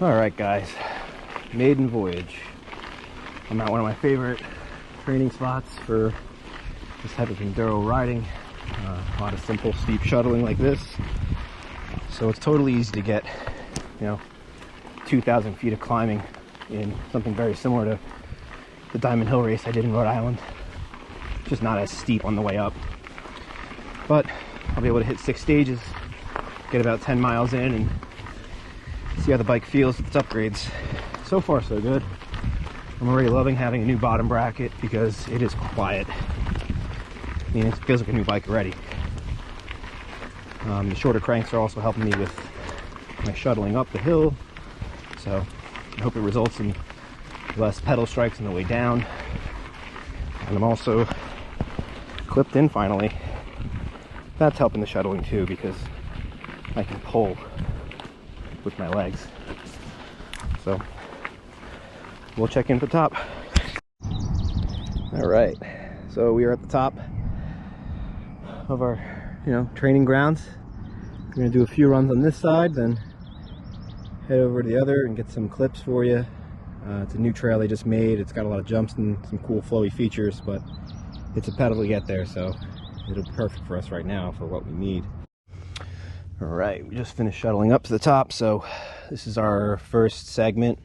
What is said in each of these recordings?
All right, guys, maiden voyage. I'm at one of my favorite training spots for this type of enduro riding. A lot of simple, steep shuttling like this. So it's totally easy to get, 2,000 feet of climbing in something very similar to the Diamond Hill race I did in Rhode Island. Just not as steep on the way up. But I'll be able to hit 6 stages, get about 10 miles in, and see how the bike feels with its upgrades. So far, so good. I'm already loving having a new bottom bracket because it is quiet. I mean, it feels like a new bike already. The shorter cranks are also helping me with my shuttling up the hill, so I hope it results in less pedal strikes on the way down. And I'm also clipped in finally. That's helping the shuttling too, because I can pull with my legs. So we'll check in at the top. All right, so we are at the top of our training grounds. We're gonna do a few runs on this side, then head over to the other and get some clips for you. It's a new trail they just made. It's got a lot of jumps and some cool flowy features, but it's a pedal to get there, so it'll be perfect for us right now for what we need. All right, we just finished shuttling up to the top, so this is our first segment.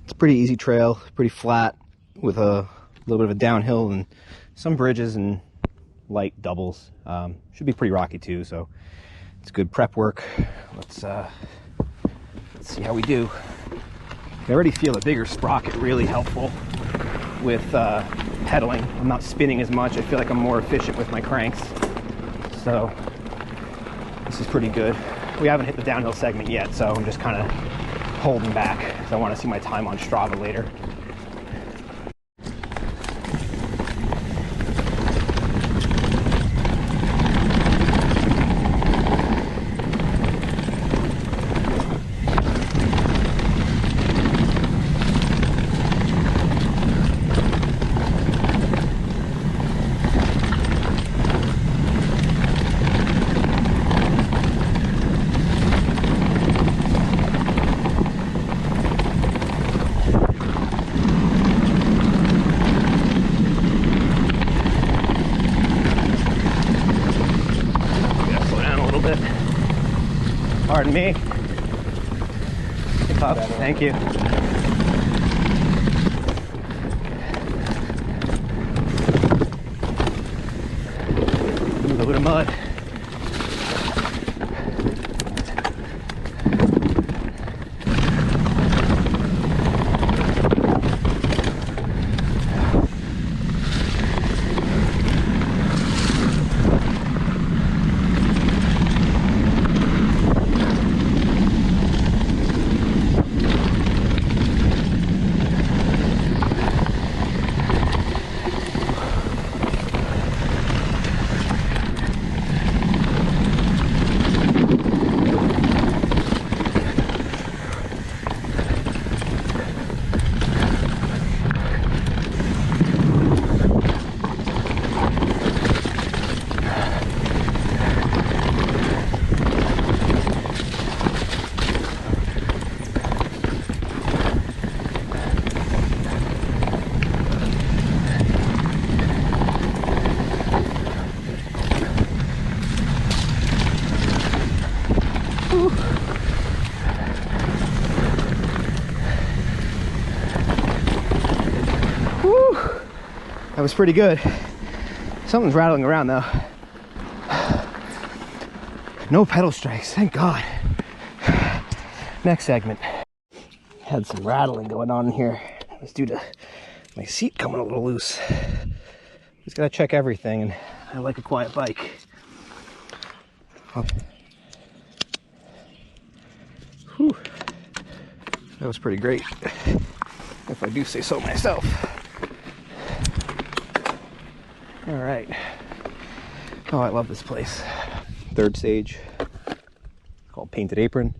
It's a pretty easy trail, pretty flat, with a little bit of a downhill and some bridges and light doubles. Should be pretty rocky too, so it's good prep work. Let's see how we do. I already feel a bigger sprocket really helpful with pedaling. I'm not spinning as much. I feel like I'm more efficient with my cranks, so this is pretty good. We haven't hit the downhill segment yet, so I'm just kind of holding back because I want to see my time on Strava later. Pardon me. Thank you. A little bit of mud. That was pretty good. Something's rattling around though. No pedal strikes, thank God. Next segment. Had some rattling going on in here. It was due to my seat coming a little loose. Just gotta check everything, and I like a quiet bike. Whew. That was pretty great, if I do say so myself. All right. Oh, I love this place. Third stage, called Painted Apron.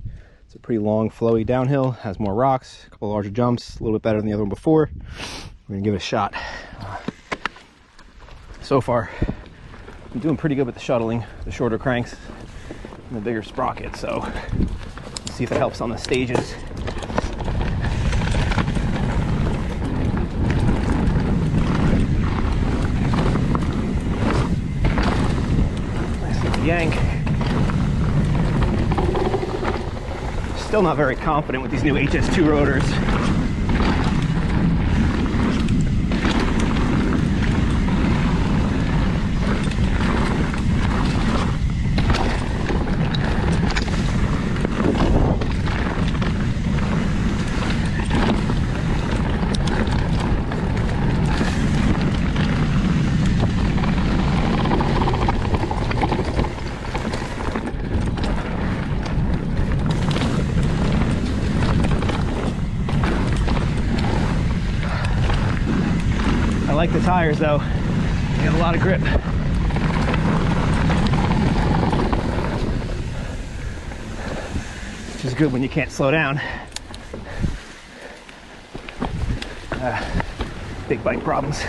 It's a pretty long, flowy downhill, has more rocks, a couple larger jumps, a little bit better than the other one before. We're gonna give it a shot. So far, I'm doing pretty good with the shuttling, the shorter cranks, and the bigger sprocket, so let's see if it helps on the stages. yank. Still not very confident with these new HS2 rotors. I like the tires though, they have a lot of grip. Which is good when you can't slow down. Big bike problems.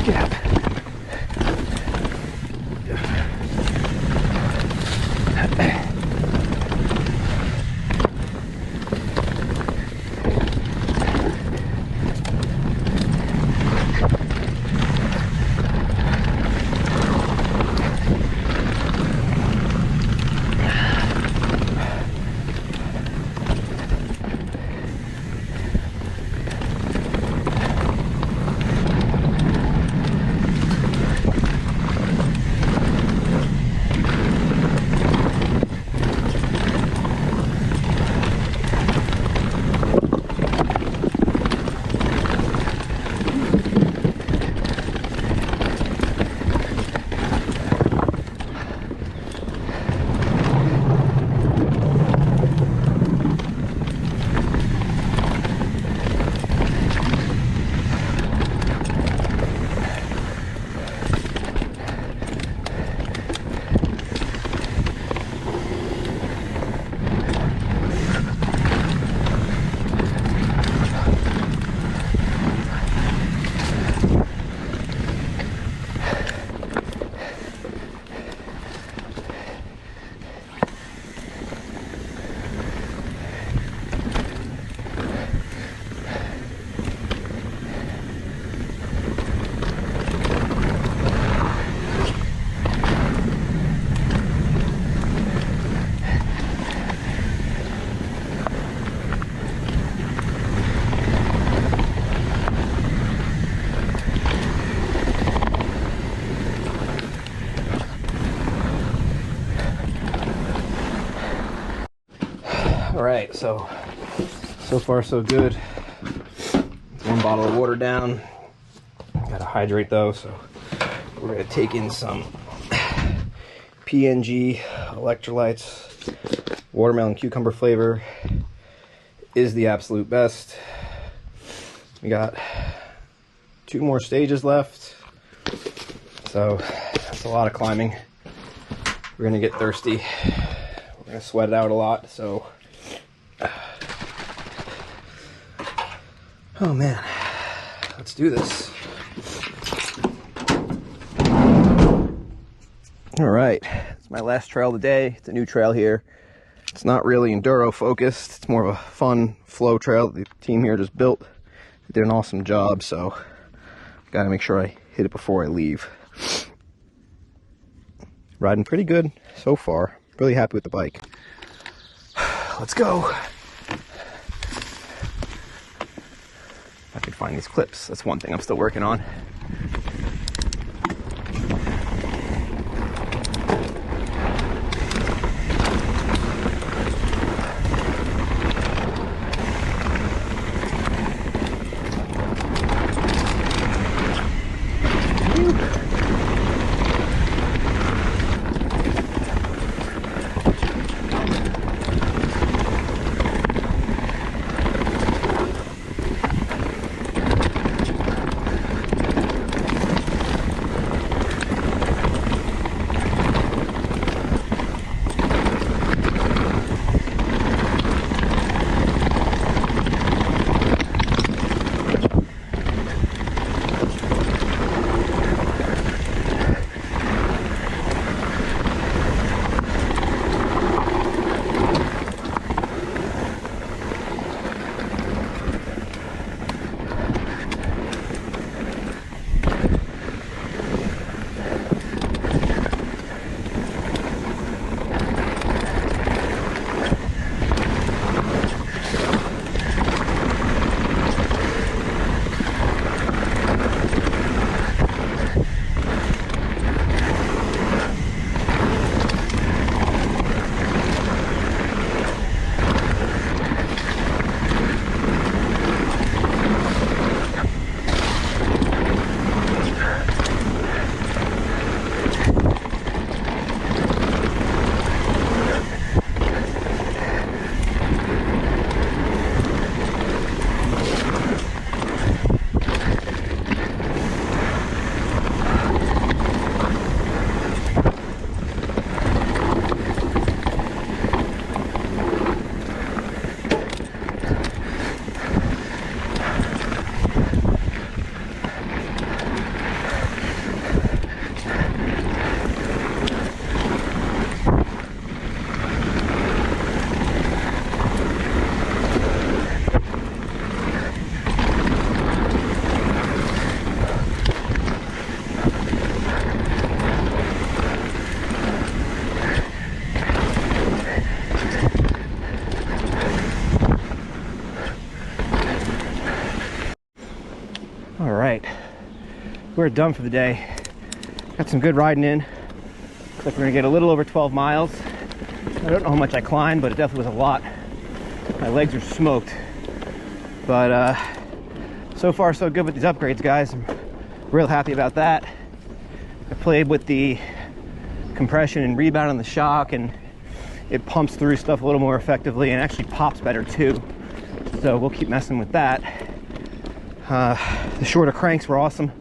Gap. All right, so far so good. One bottle of water down. Gotta hydrate though, so we're gonna take in some PNG electrolytes. Watermelon cucumber flavor is the absolute best. We got 2 more stages left, so that's a lot of climbing. We're gonna get thirsty. We're gonna sweat it out a lot, so oh man, let's do this. All right, it's my last trail of the day. It's a new trail here. It's not really enduro focused. It's more of a fun flow trail that the team here just built. They did an awesome job, so gotta make sure I hit it before I leave. Riding pretty good so far. Really happy with the bike. Let's go. I can find these clips. That's one thing I'm still working on. we're done for the day. Got some good riding in. Looks like we're gonna get a little over 12 miles. I don't know how much I climbed, but it definitely was a lot. My legs are smoked. But so far so good with these upgrades, guys. I'm real happy about that. I played with the compression and rebound on the shock, and it pumps through stuff a little more effectively and actually pops better too. So we'll keep messing with that. The shorter cranks were awesome.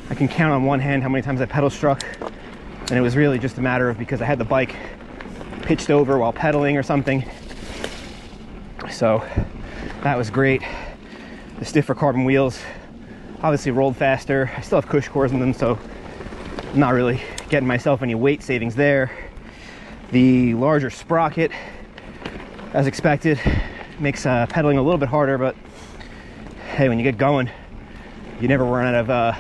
I can count on one hand how many times I pedal struck, and it was really just a matter of because I had the bike pitched over while pedaling or something. So that was great. The stiffer carbon wheels obviously rolled faster. I still have cush cores in them, so I'm not really getting myself any weight savings there. The larger sprocket, as expected, makes pedaling a little bit harder, but hey, when you get going, you never run out of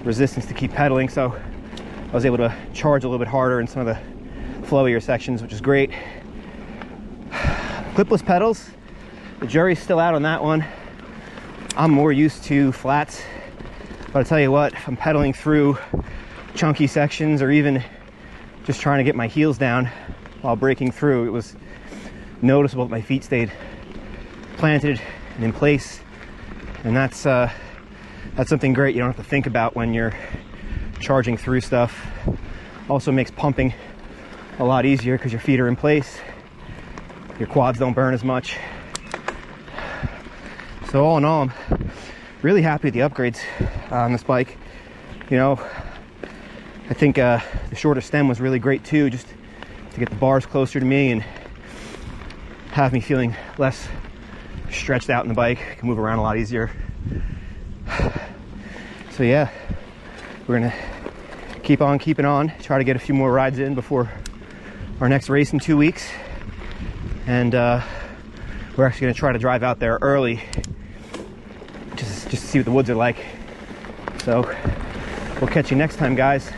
resistance to keep pedaling. So I was able to charge a little bit harder in some of the flowier sections, which is great. Clipless pedals, the jury's still out on that one. I'm more used to flats, but I'll tell you what, if I'm pedaling through chunky sections or even just trying to get my heels down while braking through, it was noticeable that my feet stayed planted and in place. And that's something great you don't have to think about when you're charging through stuff. Also makes pumping a lot easier because your feet are in place. Your quads don't burn as much. So all in all, I'm really happy with the upgrades on this bike. You know, I think the shorter stem was really great too, just to get the bars closer to me and have me feeling less stretched out in the bike. I can move around a lot easier. So yeah, we're gonna keep on keeping on, try to get a few more rides in before our next race in 2 weeks. And we're actually gonna try to drive out there early just to see what the woods are like. So we'll catch you next time, guys.